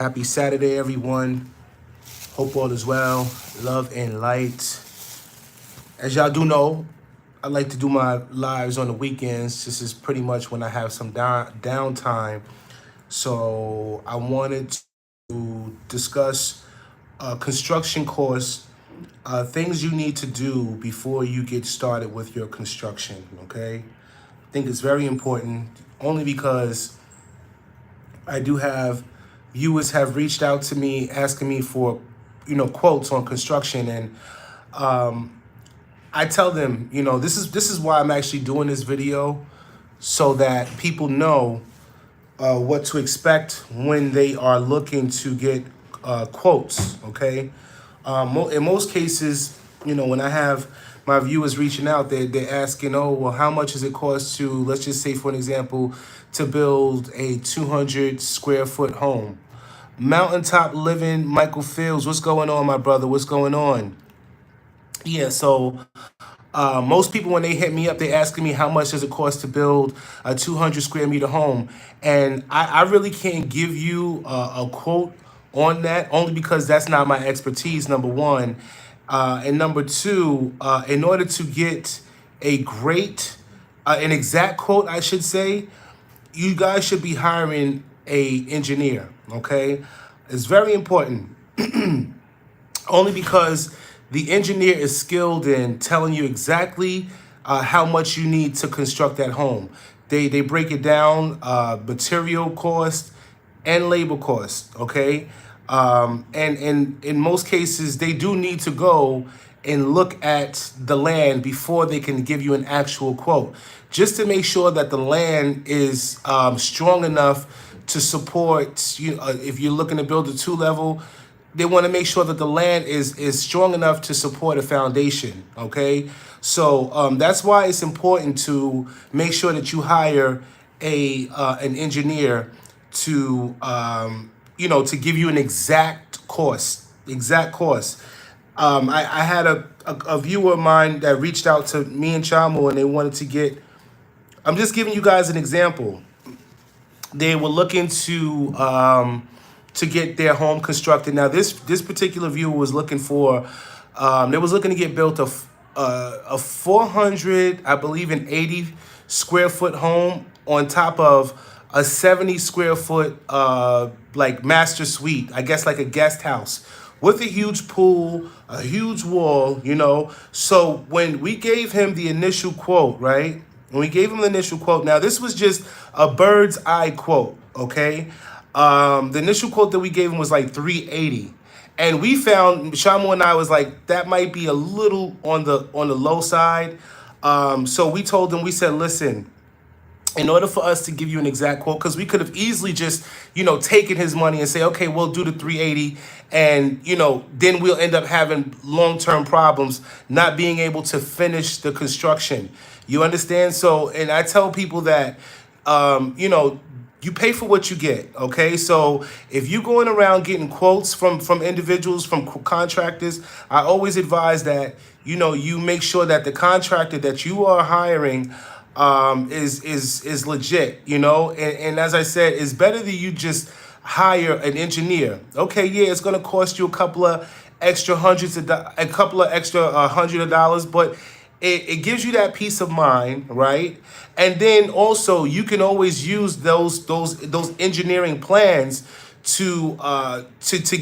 Happy Saturday, everyone. Hope all is well. Love and light. As y'all do know, I like to do my lives on the weekends. This is pretty much when I have some downtime. So I wanted to discuss a construction course, things you need to do before you get started with your construction, okay? I think it's very important only because I do have viewers have reached out to me asking me for, quotes on construction, and I tell them, this is why I'm actually doing this video so that people know what to expect when they are looking to get quotes. Okay, in most cases, when I have my viewers reaching out, they're asking, oh, well, how much does it cost to, let's just say, for an example, to build a 200 square foot home? Mountaintop living, Michael Fields, what's going on, my brother? What's going on? Yeah, so most people, when they hit me up, they asking me how much does it cost to build a 200 square meter home, and I really can't give you a quote on that, only because that's not my expertise. Number one, and number two, in order to get a great, an exact quote, I should say, you guys should be hiring a engineer. Okay, it's very important, only because the engineer is skilled in telling you exactly how much you need to construct that home. They break it down, material cost and labor cost, okay? And in most cases, they do need to go and look at the land before they can give you an actual quote, just to make sure that the land is strong enough to support, if you're looking to build a two-level, they want to make sure that the land is strong enough to support a foundation, okay? So that's why it's important to make sure that you hire an engineer to to give you an exact cost. I had a viewer of mine that reached out to me and Chamo, and they wanted to get. I'm just giving you guys an example. They were looking to get their home constructed. Now, this particular viewer was looking for, they was looking to get built a 400, I believe, an 80 square foot home on top of a 70 square foot like master suite, I guess like a guest house, with a huge pool, a huge wall, So when we gave him the initial quote, right? When we gave him the initial quote, now this was just a bird's eye quote, okay? The initial quote that we gave him was like 380. And we found, Shamu and I was like, that might be a little on the low side. So we told him, we said, listen, in order for us to give you an exact quote, because we could have easily just, taken his money and say, okay, we'll do the 380. And, then we'll end up having long-term problems, not being able to finish the construction. You understand? So, and I tell people that, you pay for what you get, okay? So if you're going around getting quotes from individuals, from contractors, I always advise that, you make sure that the contractor that you are hiring is legit, And as I said, it's better that you just hire an engineer. Okay, yeah, it's gonna cost you a couple of extra hundred of dollars, but it gives you that peace of mind, right? And then also you can always use those engineering plans to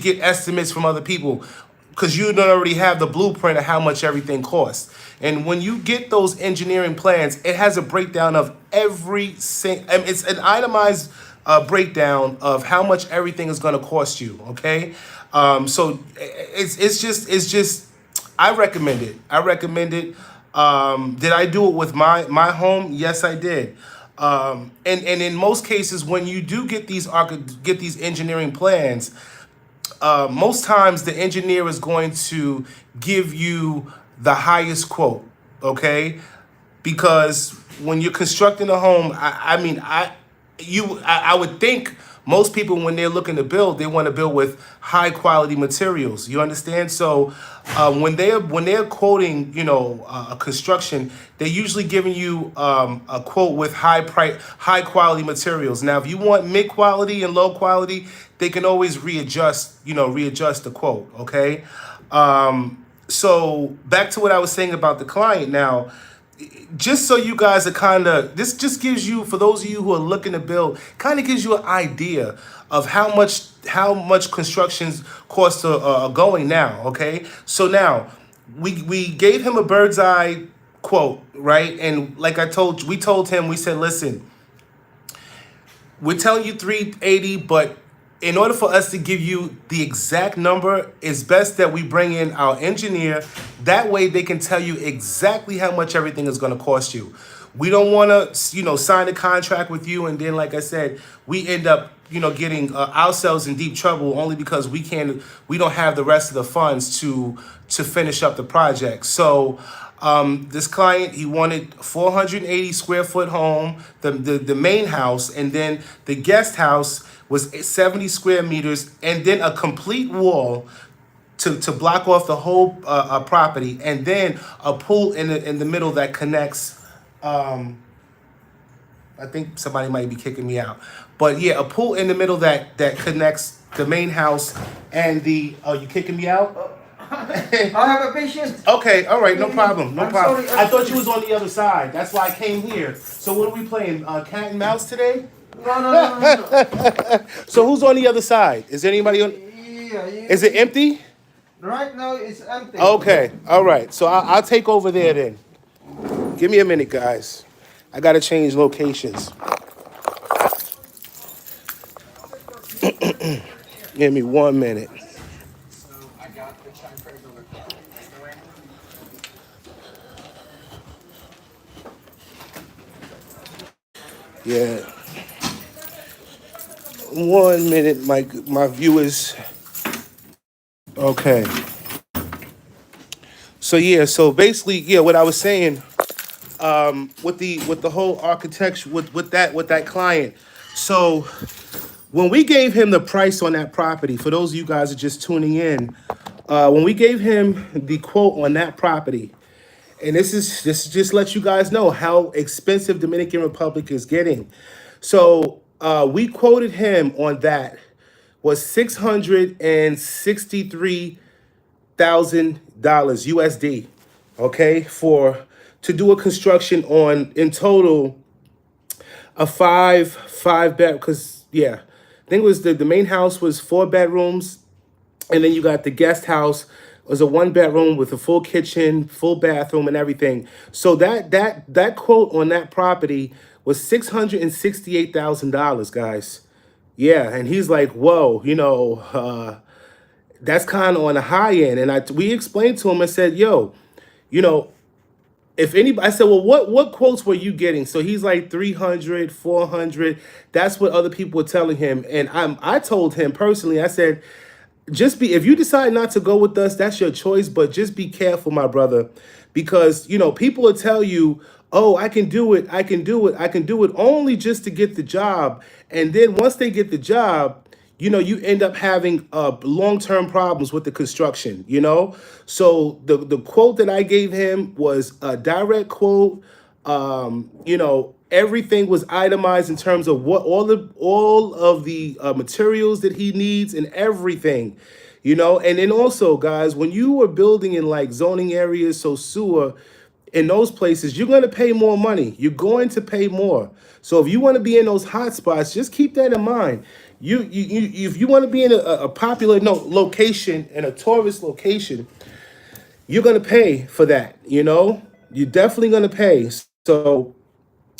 get estimates from other people, because you don't already have the blueprint of how much everything costs. And when you get those engineering plans, it has a breakdown of it's an itemized breakdown of how much everything is going to cost you. Okay, so it's just I recommend it. Did I do it with my home? Yes, I did. And in most cases, when you do get these engineering plans, most times the engineer is going to give you the highest quote, okay? Because when you're constructing a home, I would think most people, when they're looking to build, they want to build with high quality materials. You understand? So when they're quoting, a construction, they're usually giving you a quote with high quality materials. Now, if you want mid quality and low quality, they can always readjust the quote. Okay. So back to what I was saying about the client now, just so you guys are kind of, this just gives you, for those of you who are looking to build, kind of gives you an idea of how much constructions costs are going now. Okay, so now we gave him a bird's eye quote, right? And like we told him, we said, listen, we're telling you 380, but in order for us to give you the exact number, it's best that we bring in our engineer. That way they can tell you exactly how much everything is going to cost you. We don't want to, sign a contract with you, and then, like I said, we end up, getting ourselves in deep trouble only because we don't have the rest of the funds to finish up the project. So this client, he wanted 480 square foot home, the main house, and then the guest house was 70 square meters, and then a complete wall to block off the whole property, and then a pool in the middle that connects. I think somebody might be kicking me out, but yeah, a pool in the middle that connects the main house and the. Oh, you kicking me out? I have a patient. Okay, all right, no problem, no I'm problem. sorry, I thought you was on the other side. That's why I came here. So what are we playing? Cat and mouse today? No. So who's on the other side? Is there anybody on? Yeah, Is it empty? right now it's empty. Okay, all right. So I'll take over there then. Give me a minute, guys. I gotta change locations. Give me 1 minute. Yeah. 1 minute, my viewers. Okay. So basically, yeah, what I was saying, with the whole architecture with that client. So when we gave him the price on that property, for those of you guys who are just tuning in, when we gave him the quote on that property, and this is just let you guys know how expensive Dominican Republic is getting. So we quoted him on that was $663,000 USD. Okay, to do a construction on in total a five bed, because yeah, I think it was the main house was 4 bedrooms, and then you got the guest house was a 1 bedroom with a full kitchen, full bathroom, and everything. So that quote on that property was $668,000, guys. Yeah, and he's like, whoa, that's kind of on the high end. And we explained to him and said, yo, you know, if anybody, I said, well, what quotes were you getting? So he's like 300, 400. That's what other people were telling him. And I told him personally, I said, if you decide not to go with us, that's your choice, but just be careful, my brother, because people will tell you, oh, I can do it, I can do it, I can do it, only just to get the job. And then once they get the job, you end up having long-term problems with the construction. So the quote that I gave him was a direct quote. Everything was itemized in terms of what all of the materials that he needs and everything. And then also, guys, when you are building in like zoning areas, so sewer, in those places, you're going to pay more money. You're going to pay more. So if you want to be in those hot spots, just keep that in mind. If you want to be in a popular location, in a tourist location, you're going to pay for that. You're definitely going to pay. So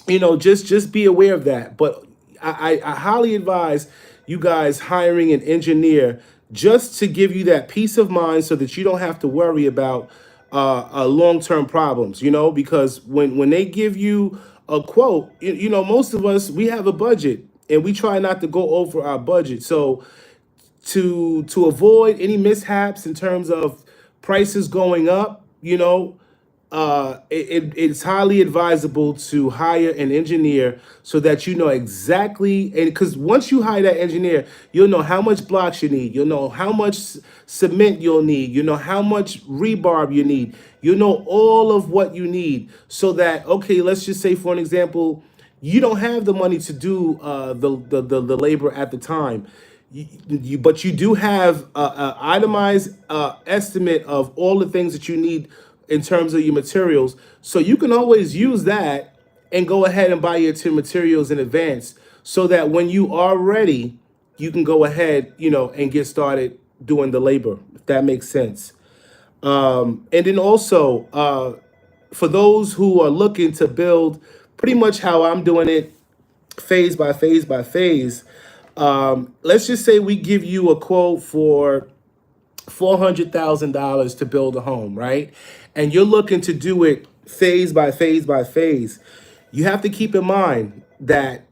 just be aware of that. But I highly advise you guys hiring an engineer just to give you that peace of mind so that you don't have to worry about long-term problems, because when they give you a quote, most of us, we have a budget and we try not to go over our budget. So to avoid any mishaps in terms of prices going up, it's highly advisable to hire an engineer so that you know exactly, and because once you hire that engineer, you'll know how much blocks you need, you'll know how much cement you'll need, you know how much rebar you need, you know all of what you need, so that, okay, let's just say for an example, you don't have the money to do the labor at the time. But you do have a itemized estimate of all the things that you need in terms of your materials. So you can always use that and go ahead and buy your materials in advance, so that when you are ready, you can go ahead, and get started doing the labor, if that makes sense. And then also, for those who are looking to build pretty much how I'm doing it, phase by phase by phase, let's just say we give you a quote for $400,000 to build a home, right? And you're looking to do it phase by phase by phase. You have to keep in mind that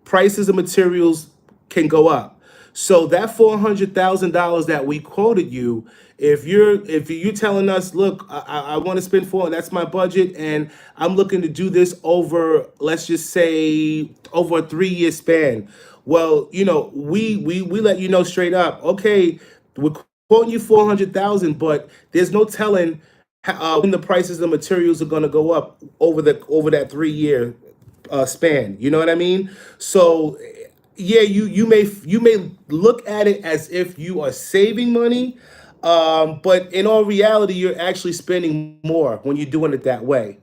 prices of materials can go up. So that $400,000 that we quoted you, if you're telling us, look, I want to spend four, and that's my budget, and I'm looking to do this over, let's just say, over a 3-year span. Well, we let you know straight up, okay, we're quoting you 400,000, but there's no telling when the prices of materials are going to go up over that 3-year span. You know what I mean? So yeah, you may look at it as if you are saving money, but in all reality, you're actually spending more when you're doing it that way.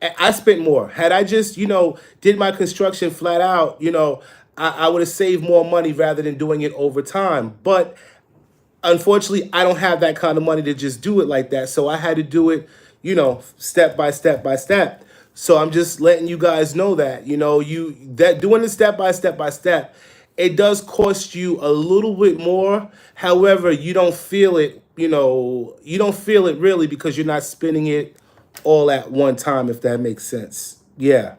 I spent more. Had I just, did my construction flat out, I would have saved more money rather than doing it over time. But unfortunately, I don't have that kind of money to just do it like that. So I had to do it, step by step by step. So I'm just letting you guys know that, that doing it step by step, it does cost you a little bit more. However, you don't feel it, you don't feel it really, because you're not spending it all at one time, if that makes sense. Yeah.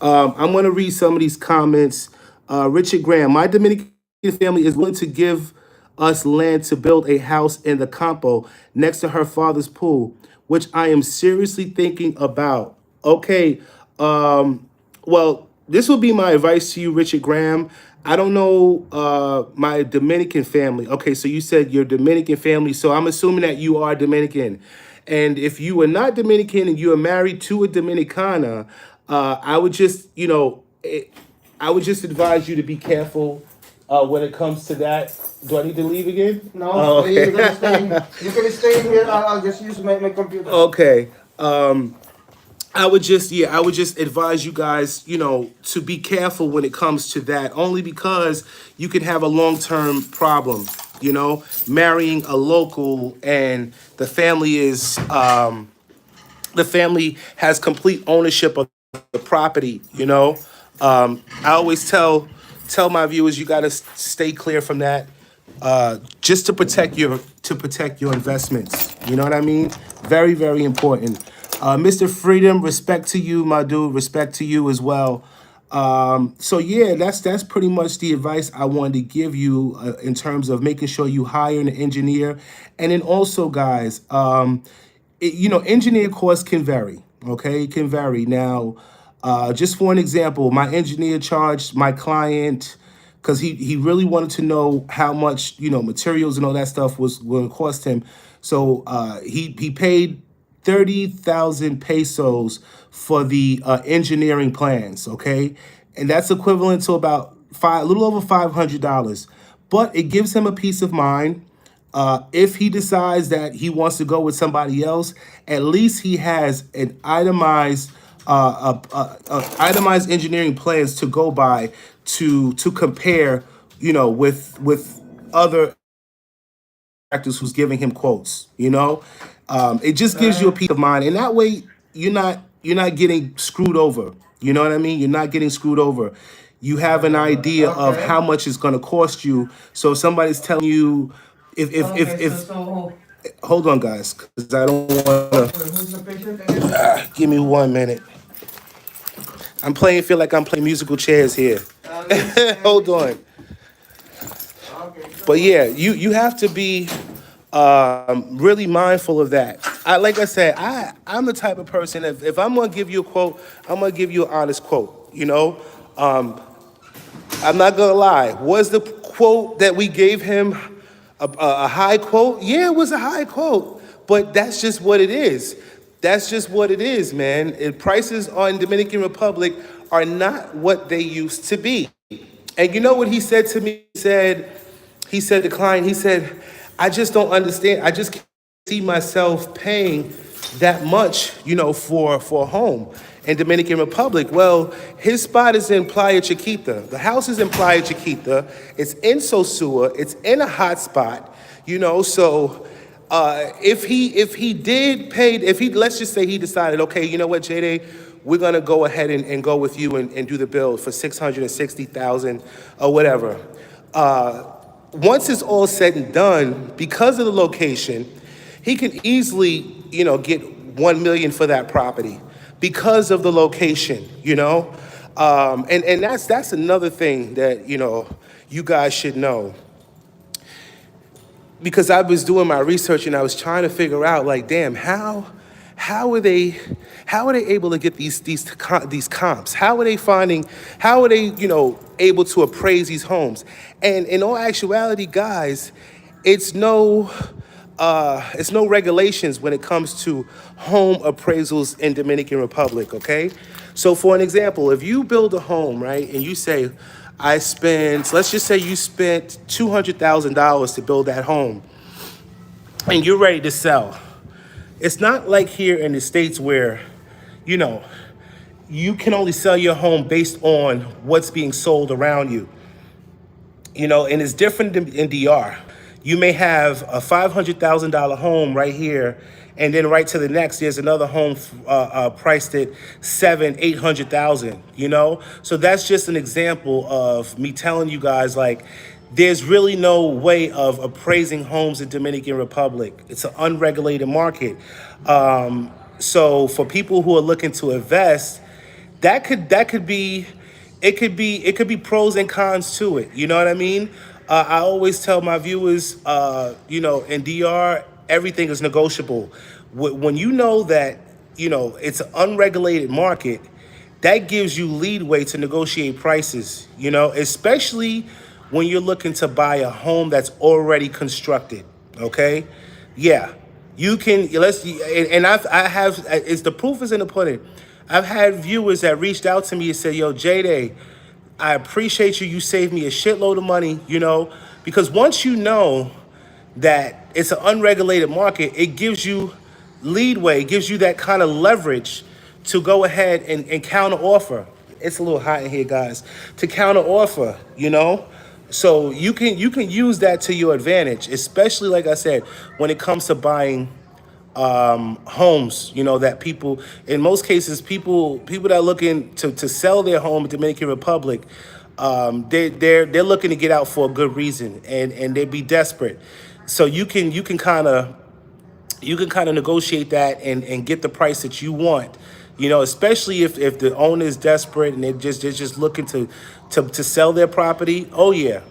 I'm going to read some of these comments. Richard Graham, my Dominican family is willing to give us land to build a house in the campo next to her father's pool, which I am seriously thinking about. Okay, well, this will be my advice to you, Richard Graham. I don't know my Dominican family. Okay, so you said your Dominican family, so I'm assuming that you are Dominican. And if you are not Dominican and you are married to a Dominicana, I would just, I would just advise you to be careful when it comes to that. Do I need to leave again? No, Oh, you're okay. gonna stay. You can stay here. I'll just use my computer. Okay. I would just advise you guys, to be careful when it comes to that, only because you can have a long-term problem, marrying a local, and the family has complete ownership of the property, I always tell my viewers, you got to stay clear from that, just to protect your investments. You know what I mean? Very, very important. Mr. Freedom, respect to you, my dude. Respect to you as well. So yeah, that's pretty much the advice I wanted to give you in terms of making sure you hire an engineer, and then also, guys, engineer costs can vary. Okay, it can vary. Now, just for an example, my engineer charged my client, because he really wanted to know how much, materials and all that stuff was going to cost him. So he paid 30,000 pesos for the engineering plans. Okay, and that's equivalent to about a little over $500. But it gives him a peace of mind. If he decides that he wants to go with somebody else, at least he has an itemized engineering plans to go by, to compare, with other actors who's giving him quotes. It just gives you a peace of mind, and that way you're not getting screwed over. You know what I mean? You're not getting screwed over. You have an idea of Okay. how much it's going to cost you. So if somebody's telling you, if So hold on, guys, because I don't want to. who's the patient again? Give me 1 minute. Feel like I'm playing musical chairs here. Hold on. Okay. But yeah, you have to be really mindful of that. Like I said, I'm the type of person, if I'm gonna give you a quote, I'm gonna give you an honest quote. I'm not gonna lie. Was the quote that we gave him a high quote? Yeah, it was a high quote, but that's just what it is. That's just what it is, man. Prices on Dominican Republic are not what they used to be. And you know what he said to me? He said the client, he said, I just don't understand. I just can't see myself paying that much, for a home in Dominican Republic. Well, his spot is in Playa Chiquita. The house is in Playa Chiquita. It's in Sosua. It's in a hot spot, so if he did pay, let's just say he decided, okay, you know what, J-Day, we're gonna go ahead and go with you and do the build for 660,000 or whatever. Once it's all said and done, because of the location, he can easily, get 1 million for that property because of the location, and that's another thing that you guys should know, because I was doing my research and I was trying to figure out, like, damn, how are they able to get these comps? How are they able to appraise these homes? And in all actuality, guys, it's no regulations when it comes to home appraisals in Dominican Republic, okay? So for an example, if you build a home, right, and you say, let's just say you spent $200,000 to build that home and you're ready to sell. It's not like here in the States where, you can only sell your home based on what's being sold around you. And it's different in DR. You may have a $500,000 home right here, and then right to the next, there's another home priced at $700,000-800,000. So that's just an example of me telling you guys, like, there's really no way of appraising homes in Dominican Republic. It's an unregulated market. So for people who are looking to invest, that could be pros and cons to it. You know what I mean? I always tell my viewers, in DR, everything is negotiable. When you know that, it's an unregulated market, that gives you leeway to negotiate prices, especially when you're looking to buy a home that's already constructed, okay? Yeah, you can, it's the proof is in the pudding. I've had viewers that reached out to me and said, yo, J-Day, I appreciate you. You saved me a shitload of money, because once you know that it's an unregulated market, it gives you leeway, it gives you that kind of leverage to go ahead and counter offer. It's a little hot in here, guys, to counter offer, So you can use that to your advantage, especially, like I said, when it comes to buying homes, that people, in most cases, people that are looking to sell their home in Dominican Republic, they're looking to get out for a good reason, and they be desperate. So you can kind of negotiate that and get the price that you want, especially if the owner is desperate and they're just looking to sell their property. Oh yeah,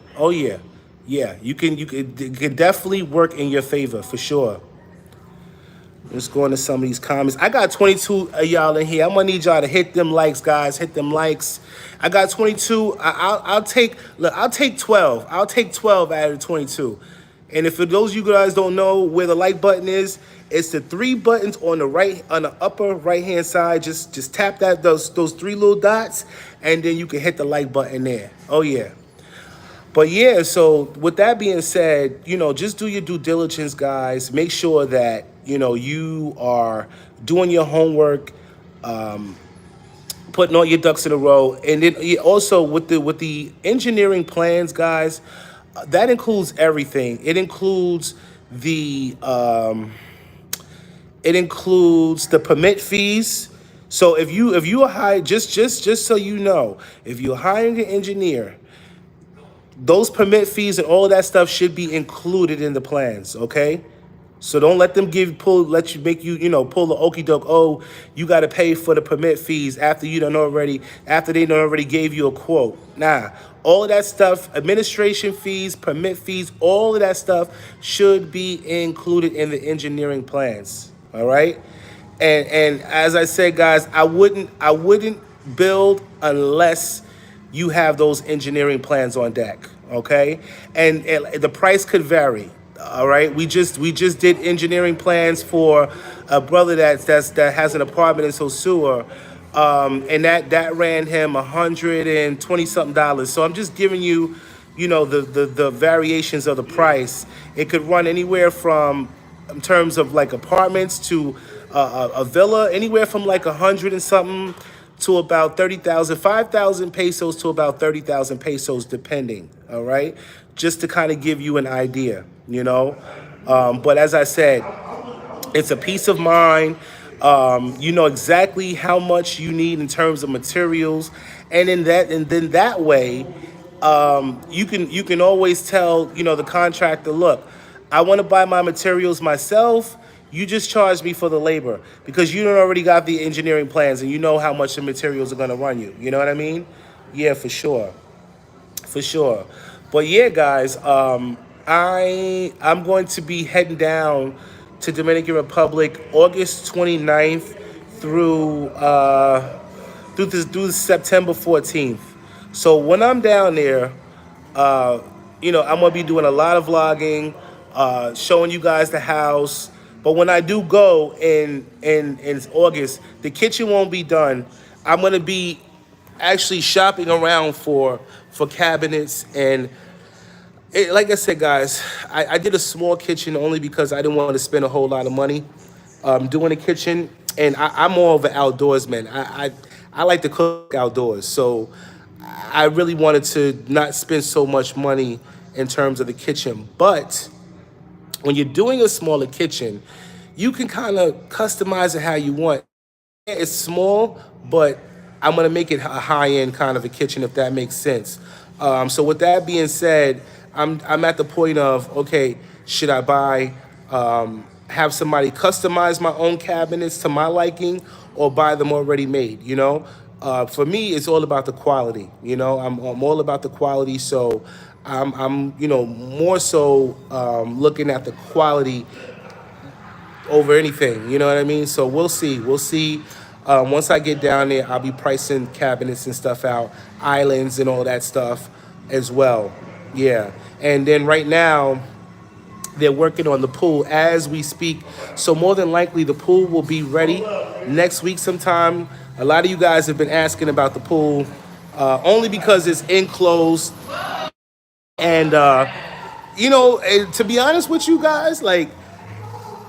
you can definitely work in your favor for sure. Let's go into some of these comments. I got 22 of y'all in here. I'm gonna need y'all to hit them likes, guys. Hit them likes. I got 22. I'll take 12. I'll take 12 out of 22. And if for those of you guys don't know where the like button is, it's the 3 buttons on the upper right hand side. Just tap those 3 little dots, and then you can hit the like button there. Oh yeah. But yeah, so with that being said, just do your due diligence, guys. Make sure that, you are doing your homework, putting all your ducks in a row. And then also with the engineering plans, guys, that includes everything. It includes the permit fees. So if you are hired, just so you know, if you're hiring an engineer, those permit fees and all of that stuff should be included in the plans, okay? So don't let them make you pull the okie doke. Oh, you got to pay for the permit fees after they done already gave you a quote. Nah, all of that stuff, administration fees, permit fees, all of that stuff should be included in the engineering plans. All right, and as I said, guys, I wouldn't build unless you have those engineering plans on deck, okay? And the price could vary. All right, we just did engineering plans for a brother that has an apartment in Sosua. and that ran him $120 something. So I'm just giving you, the variations of the price. It could run anywhere from, in terms of like apartments to a villa, anywhere from like 100 and something to about 30,000, 5,000 pesos to about 30,000 pesos, depending. All right, just to kind of give you an idea, But as I said, it's a peace of mind. You know exactly how much you need in terms of materials, and then that way, you can always tell the contractor, look, I want to buy my materials myself. You just charge me for the labor because you don't already got the engineering plans and you know how much the materials are going to run you. You know what I mean? Yeah, for sure, for sure. But yeah, guys, I'm going to be heading down to Dominican Republic August 29th through through September 14th. So when I'm down there, I'm gonna be doing a lot of vlogging, showing you guys the house. But when I do go in August, the kitchen won't be done. I'm gonna be actually shopping around for cabinets and like I said, guys, I did a small kitchen only because I didn't want to spend a whole lot of money doing a kitchen, and I'm more of an outdoorsman. I like to cook outdoors, so I really wanted to not spend so much money in terms of the kitchen. But when you're doing a smaller kitchen, you can kind of customize it how you want. It's small, but I'm gonna make it a high-end kind of a kitchen, if that makes sense. So with that being said, I'm at the point of, okay, should I buy, have somebody customize my own cabinets to my liking, or buy them already made? For me, it's all about the quality. I'm all about the quality, so I'm more so looking at the quality over anything. You know what I mean? So we'll see. We'll see. Once I get down there, I'll be pricing cabinets and stuff out, islands and all that stuff as well. Yeah. And then right now, they're working on the pool as we speak. So more than likely, the pool will be ready next week sometime. A lot of you guys have been asking about the pool, only because it's enclosed. And, to be honest with you guys, like,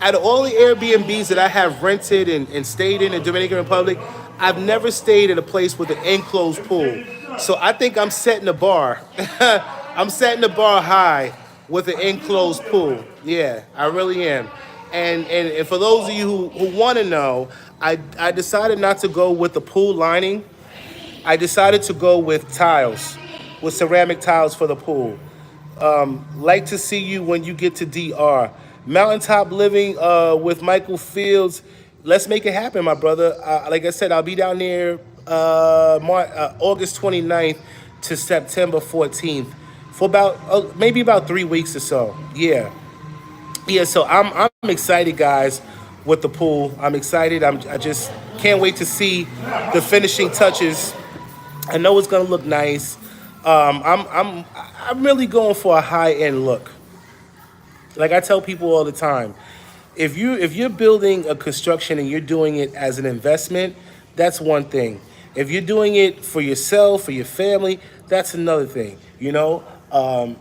out of all the Airbnbs that I have rented and stayed in the Dominican Republic, I've never stayed at a place with an enclosed pool. So I think I'm setting the bar. I'm setting the bar high with an enclosed pool. Yeah, I really am. And for those of you who want to know, I decided not to go with the pool lining. I decided to go with tiles, with ceramic tiles for the pool. Like to see you when you get to DR. Mountaintop Living with Michael Fields. Let's make it happen, my brother. Like I said, I'll be down there August 29th to September 14th for about maybe about 3 weeks or so. Yeah. So I'm excited, guys, with the pool. I'm excited. I just can't wait to see the finishing touches. I know it's gonna look nice. I'm really going for a high-end look. Like I tell people all the time, if you're building a construction and you're doing it as an investment, that's one thing. If you're doing it for yourself, for your family, that's another thing. I'm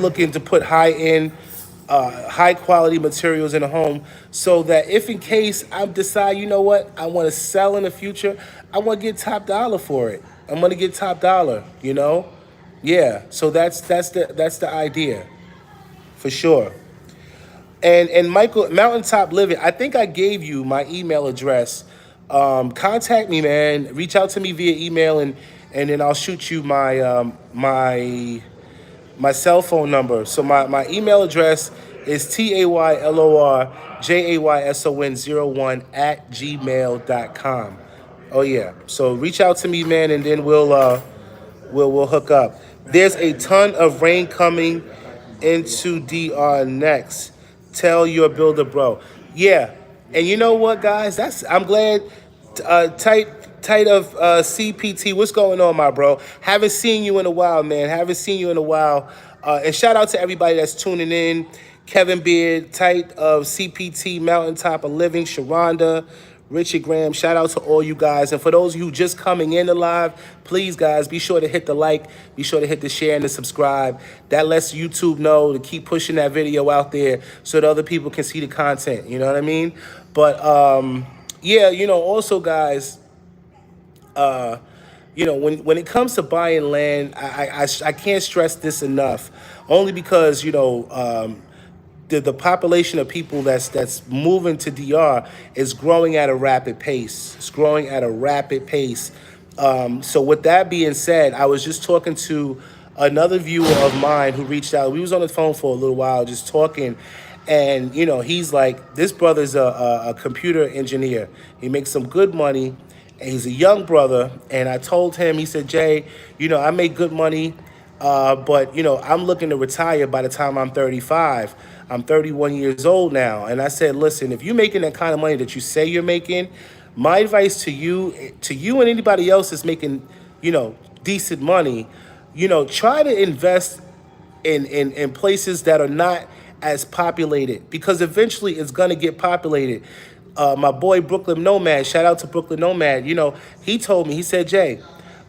looking to put high quality materials in a home, so that if in case I decide, you know what, I want to sell in the future, I want to get top dollar for it. I'm gonna get top dollar. Yeah. So that's the idea. For sure. And Michael, Mountaintop Living, I think I gave you my email address. Contact me, man. Reach out to me via email, and then I'll shoot you my my cell phone number. So my email address is taylorjayson01@gmail.com. Oh yeah. So reach out to me, man, and then we'll hook up. There's a ton of rain coming into DR next. Tell your builder, bro. Yeah, and you know what, guys? I'm glad. Tight of CPT. What's going on, my bro? Haven't seen you in a while, man. Haven't seen you in a while. And shout out to everybody that's tuning in. Kevin Beard, Tight of CPT, Mountaintop of Living, Sharonda, Richard Graham. Shout out to all you guys. And for those of you just coming in the live, please, guys, be sure to hit the like, be sure to hit the share and the subscribe. That lets YouTube know to keep pushing that video out there so that other people can see the content. You know what I mean? But yeah, also, guys, when it comes to buying land, I can't stress this enough. Only because the population of people that's moving to DR is growing at a rapid pace. It's growing at a rapid pace. So with that being said, I was just talking to another viewer of mine who reached out. We was on the phone for a little while just talking. And, he's like, this brother's a computer engineer. He makes some good money. And he's a young brother. And I told him, he said, Jay, I make good money. But, I'm looking to retire by the time I'm 35. I'm 31 years old now. And I said, listen, if you're making that kind of money that you say you're making, my advice to you and anybody else that's making, decent money, try to invest in places that are not as populated, because eventually it's going to get populated. My boy Brooklyn Nomad, shout out to Brooklyn Nomad, he told me, he said, Jay,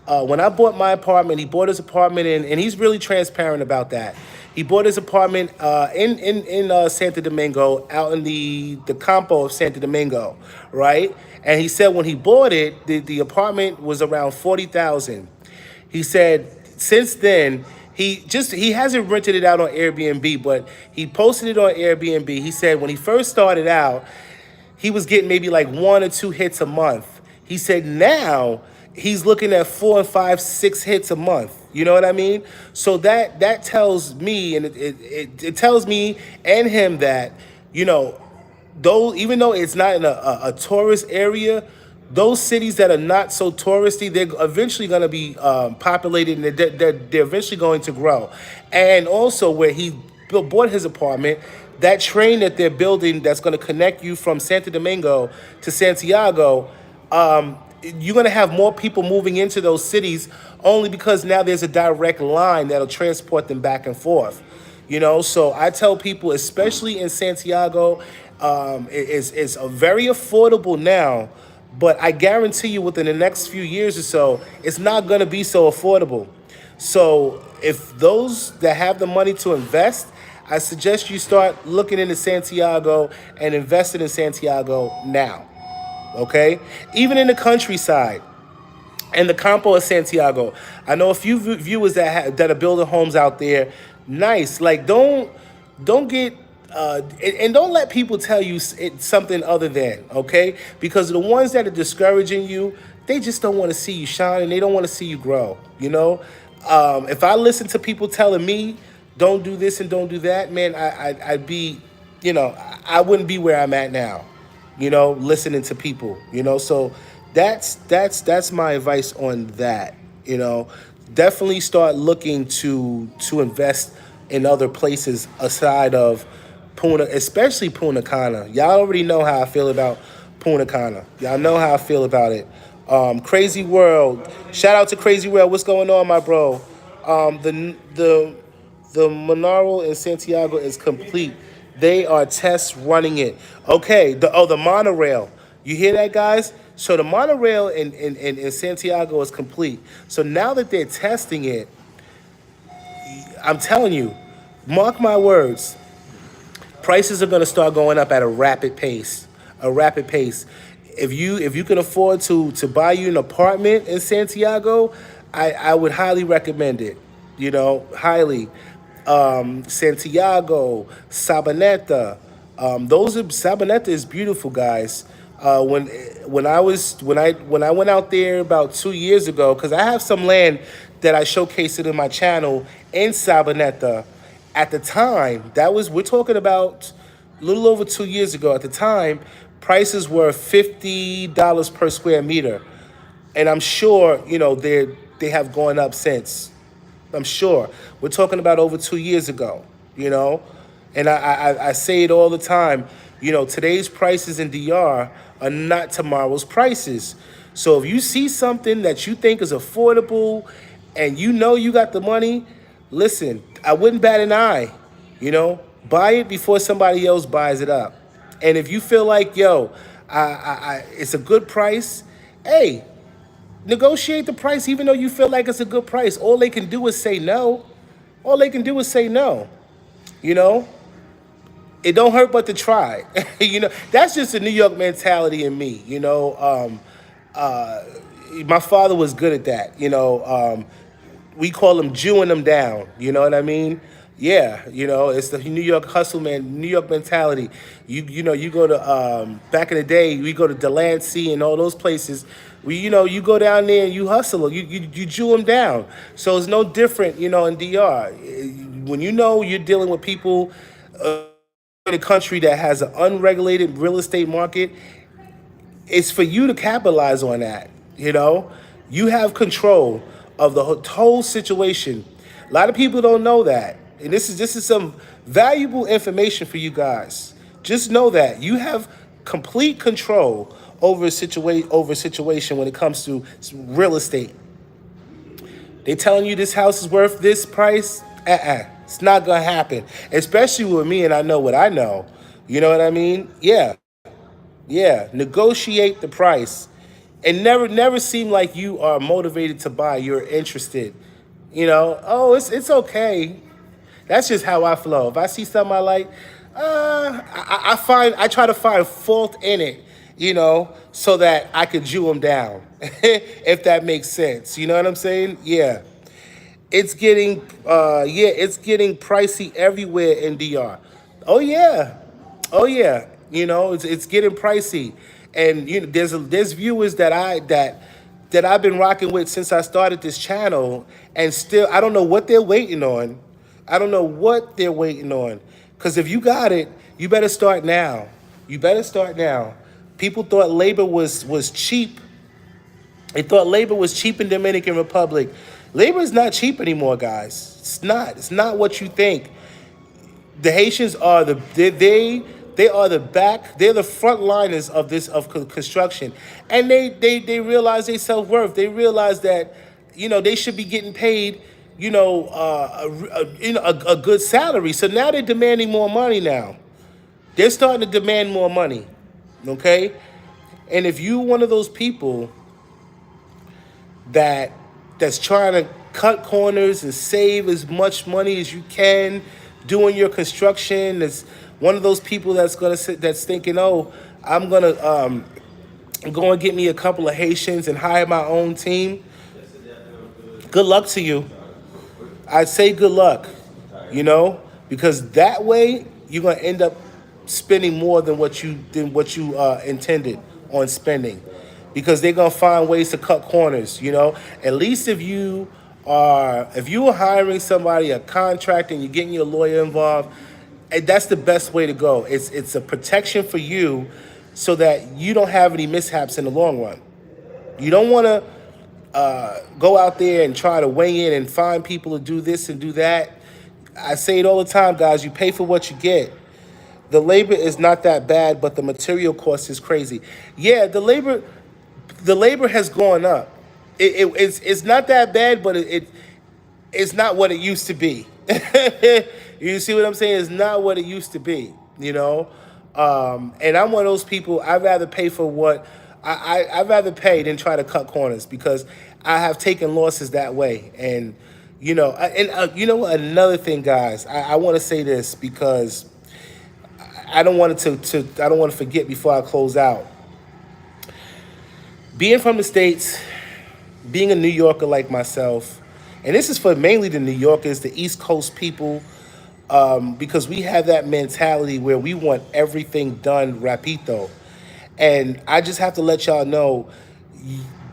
when I bought my apartment, he bought his apartment and he's really transparent about that. He bought his apartment in Santo Domingo, out in the campo of Santo Domingo, right? And he said when he bought it, the apartment was around $40,000. He said since then, he hasn't rented it out on Airbnb, but he posted it on Airbnb. He said when he first started out, he was getting maybe like 1 or 2 hits a month. He said now he's looking at 4 and 5, 6 hits a month. You know what I mean? So that tells me, and it tells me and him that, though even though it's not in a tourist area, those cities that are not so touristy, they're eventually going to be populated, and they're eventually going to grow. And also where he bought his apartment, that train that they're building that's going to connect you from Santo Domingo to Santiago, you're going to have more people moving into those cities only because now there's a direct line that'll transport them back and forth. So I tell people, especially in Santiago, it's a very affordable now, but I guarantee you within the next few years or so, it's not going to be so affordable. So if those that have the money to invest, I suggest you start looking into Santiago and investing in Santiago now. Okay? Even in the countryside and the campo of Santiago, I know a few viewers that are building homes out there. Nice. Like, don't get and don't let people tell you it's something other than, okay? Because the ones that are discouraging you, they just don't want to see you shine and they don't want to see you grow. If I listen to people telling me don't do this and don't do that, man, I'd be, I wouldn't be where I'm at now. Listening to people, so that's my advice on that. Definitely start looking to invest in other places aside of Puna, especially Punta Cana. Y'all already know how I feel about Punta Cana. Y'all know how I feel about it. Crazy World, shout out to Crazy World. What's going on, my bro? The Monaro in Santiago is complete. They are test running it. Okay, the monorail. You hear that, guys? So the monorail in Santiago is complete. So now that they're testing it, I'm telling you, mark my words, prices are going to start going up at a rapid pace. A rapid pace. If you can afford to buy you an apartment in Santiago, I would highly recommend it. Highly. Santiago, Sabaneta. Sabaneta is beautiful, guys. When I went out there about 2 years ago, because I have some land that I showcased it in my channel in Sabaneta. At the time, we're talking about a little over 2 years ago. At the time, prices were $50 per square meter, and I'm sure they have gone up since. I'm sure. We're talking about over 2 years ago, and I say it all the time. Today's prices in DR are not tomorrow's prices. So if you see something that you think is affordable and you got the money, listen, I wouldn't bat an eye. Buy it before somebody else buys it up. And if you feel like, It's a good price. Hey, negotiate the price even though you feel like it's a good price. All they can do is say no. All they can do is say no. You know, it don't hurt but to try. That's just a New York mentality in me. My father was good at that. We call them Jewing them down. You know what I mean? Yeah, it's the New York hustle, man. New York mentality. You go to back in the day, we go to Delancey and all those places. You go down there and you hustle. You Jew them down. So it's no different, in DR. When you're dealing with people in a country that has an unregulated real estate market, it's for you to capitalize on that. You have control of the whole situation. A lot of people don't know that, and this is some valuable information for you guys. Just know that you have complete control over a situation when it comes to real estate. They telling you this house is worth this price. It's not gonna happen. Especially with me, and I know what I know. You know what I mean? Yeah. Negotiate the price, and never seem like you are motivated to buy. You're interested. Oh, it's okay. That's just how I flow. If I see something I like, I try to find fault in it, so that I could Jew them down, if that makes sense. You know what I'm saying? Yeah. It's getting pricey everywhere in DR. Oh yeah, oh yeah. It's getting pricey, and there's viewers that I've been rocking with since I started this channel, and still I don't know what they're waiting on. I don't know what they're waiting on, because if you got it, you better start now. You better start now. People thought labor was cheap. They thought labor was cheap in Dominican Republic. Labor is not cheap anymore, guys. It's not. It's not what you think. The Haitians are they are the back. They're the front liners of construction, and they realize their self-worth. They realize that they should be getting paid a good salary. So now they're demanding more money. Now they're starting to demand more money. Okay, and if you one of those people that's trying to cut corners and save as much money as you can doing your construction, that's one of those people that's thinking, oh, I'm gonna go and get me a couple of Haitians and hire my own team. Good luck to you. I'd say good luck, because that way you're gonna end up spending more than what you intended on spending, because they're gonna find ways to cut corners. At least if you are hiring somebody, a contract, and you're getting your lawyer involved, and that's the best way to go. It's a protection for you, so that you don't have any mishaps in the long run. You don't want to go out there and try to weigh in and find people to do this and do that. I say it all the time, guys. You pay for what you get. The labor is not that bad, but the material cost is crazy. Yeah, the labor has gone up. It's not that bad, but it's not what it used to be. You see what I'm saying? It's not what it used to be. And I'm one of those people. I'd rather pay for what I'd rather pay than try to cut corners, because I have taken losses that way. And another thing, guys, I want to say this, because I don't want to forget before I close out. Being from the States, being a New Yorker like myself, and this is for mainly the New Yorkers, the East Coast people, because we have that mentality where we want everything done rapidito. And I just have to let y'all know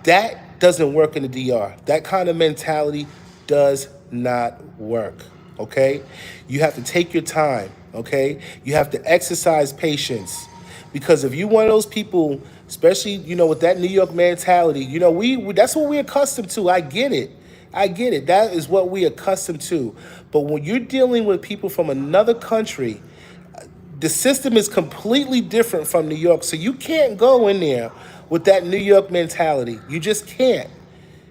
that doesn't work in the DR. That kind of mentality does not work, okay? You have to take your time, okay? You have to exercise patience, because if you one of those people, especially, with that New York mentality, we that's what we're accustomed to. I get it. That is what we're accustomed to. But when you're dealing with people from another country, the system is completely different from New York. So you can't go in there with that New York mentality. You just can't.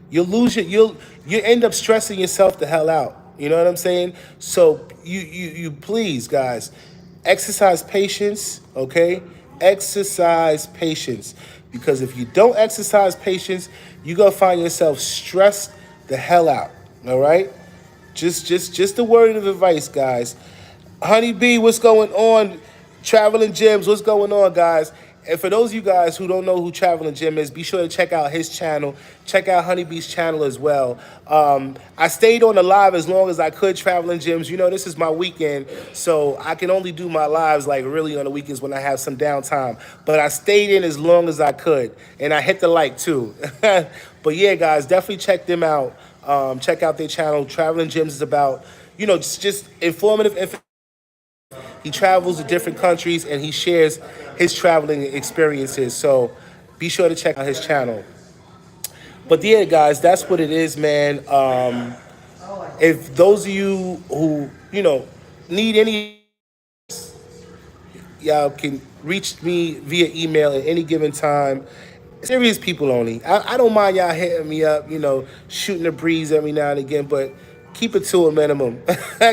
You'll lose it. You end up stressing yourself the hell out. You know what I'm saying? So you please, guys, exercise patience, okay? exercise patience. Because if you don't exercise patience, you're gonna find yourself stressed the hell out. All right? Just a word of advice, guys. Honey B, what's going on? Traveling Gems, what's going on, guys? And for those of you guys who don't know who Traveling Jim is, be sure to check out his channel. Check out Honeybee's channel as well. I stayed on the live as long as I could, Traveling Gyms. You know, this is my weekend, so I can only do my lives like really on the weekends when I have some downtime. But I stayed in as long as I could, and I hit the like too. But yeah, guys, definitely check them out. Check out their channel. Traveling Gyms is about, you know, just informative information. He travels to different countries and he shares his traveling experiences. So be sure to check out his channel. But yeah, guys, that's what it is, man. If those of you who, you know, need any, y'all can reach me via email at any given time. Serious people only. I don't mind y'all hitting me up, you know, shooting the breeze every now and again, but keep it to a minimum.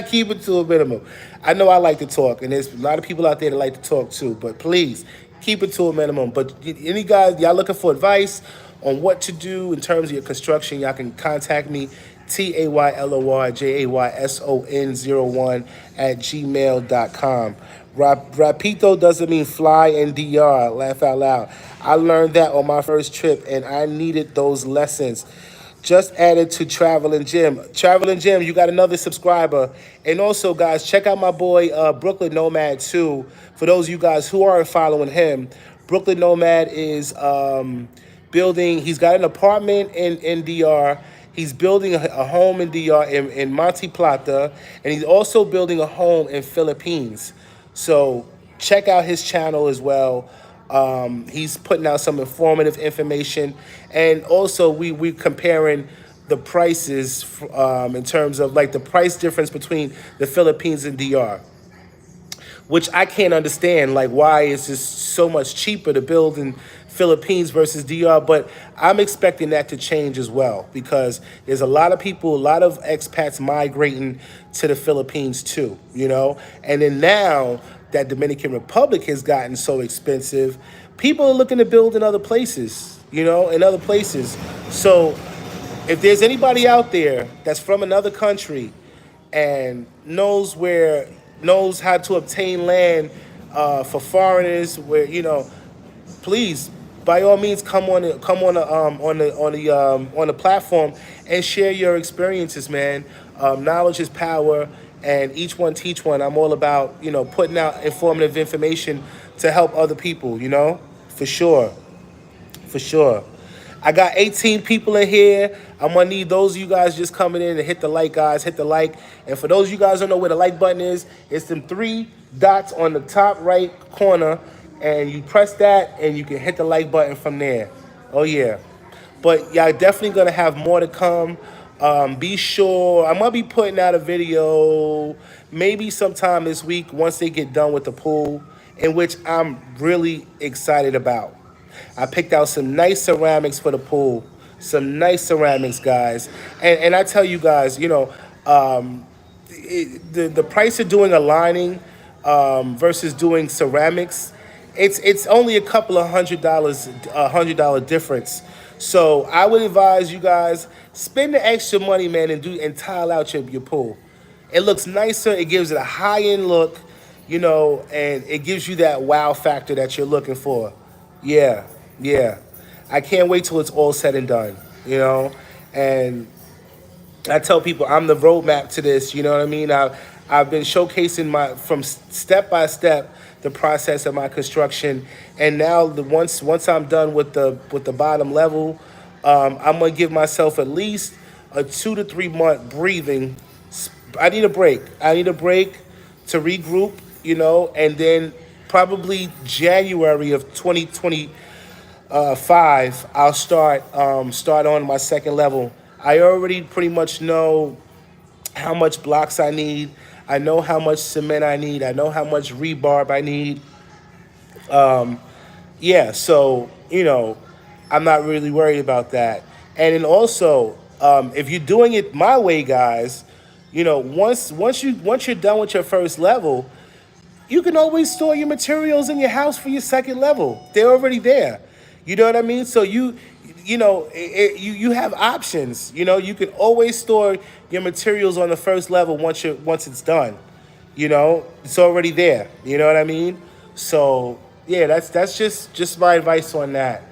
Keep it to a minimum. I know I like to talk, and there's a lot of people out there that like to talk too, but please keep it to a minimum. But any guys, y'all looking for advice on what to do in terms of your construction, y'all can contact me, TAYLORJAYSON01 at gmail.com. Rapito doesn't mean fly in DR. Laugh out loud. I learned that on my first trip, and I needed those lessons. Just added to Traveling Jim. Traveling Jim, you got another subscriber. And also, guys, check out my boy Brooklyn Nomad too. For those of you guys who aren't following him, Brooklyn Nomad is building. He's got an apartment in DR. He's building a home in DR in Monte Plata, and he's also building a home in Philippines. So check out his channel as well. He's putting out some informative information, and also we're comparing the prices in terms of like the price difference between the Philippines and DR, which I can't understand. Like, why is this so much cheaper to build in Philippines versus DR? But I'm expecting that to change as well, because there's a lot of people, a lot of expats migrating to the Philippines too, you know? And then now that Dominican Republic has gotten so expensive, people are looking to build in other places, you know, in other places. So if there's anybody out there that's from another country and knows how to obtain land for foreigners, where, you know, please, by all means, come on the platform and share your experiences, man. Knowledge is power, and each one teach one. I'm all about, you know, putting out informative information to help other people, you know, for sure, for sure. I got 18 people in here. I'm gonna need those of you guys just coming in and hit the like, guys. Hit the like. And for those of you guys who don't know where the like button is, it's them 3 dots on the top right corner, and you press that and you can hit the like button from there. Oh yeah. But y'all definitely gonna have more to come. Be sure, I'm gonna be putting out a video maybe sometime this week once they get done with the pool, in which I'm really excited about. I picked out some nice ceramics for the pool. Some nice ceramics, guys. And I tell you guys, you know, the price of doing a lining versus doing ceramics, it's only a couple of $100, $100 difference. So I would advise you guys, spend the extra money, man, and tile out your pool. It looks nicer. It gives it a high-end look, you know, and it gives you that wow factor that you're looking for. Yeah, yeah. I can't wait till it's all said and done, you know. And I tell people I'm the roadmap to this. You know what I mean? I've been showcasing from step by step the process of my construction, and now once I'm done with the bottom level, I'm gonna give myself at least a 2 to 3 month breathing. I need a break. I need a break to regroup, you know, and then probably January of 2025, I'll start on my second level. I already pretty much know how much blocks I need. I know how much cement I need. I know how much rebarb I need. Yeah, so, you know, I'm not really worried about that. And then also, if you're doing it my way, guys, you know, once you're done with your first level, you can always store your materials in your house for your second level. They're already there. You know what I mean? So you have options. You know, you can always store your materials on the first level once it's done. You know, it's already there. You know what I mean? So yeah, that's just my advice on that.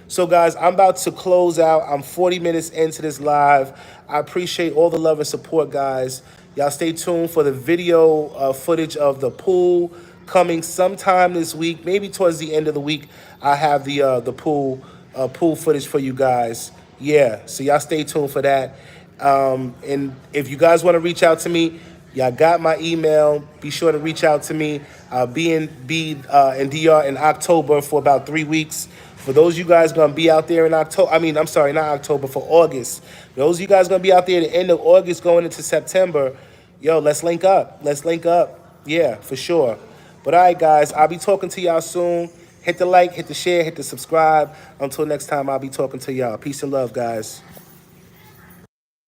So guys, I'm about to close out. I'm 40 minutes into this live. I appreciate all the love and support, guys. Y'all stay tuned for the video footage of the pool coming sometime this week. Maybe towards the end of the week, I have the pool footage for you guys. Yeah, so y'all stay tuned for that. And if you guys want to reach out to me, y'all got my email. Be sure to reach out to me. I'll be in DR in October for about 3 weeks. For those of you guys gonna be out there in October, I'm sorry, not October, for August. Those of you guys gonna be out there at the end of August going into September, yo, let's link up. Let's link up. Yeah, for sure. But all right, guys, I'll be talking to y'all soon. Hit the like, hit the share, hit the subscribe. Until next time, I'll be talking to y'all. Peace and love, guys.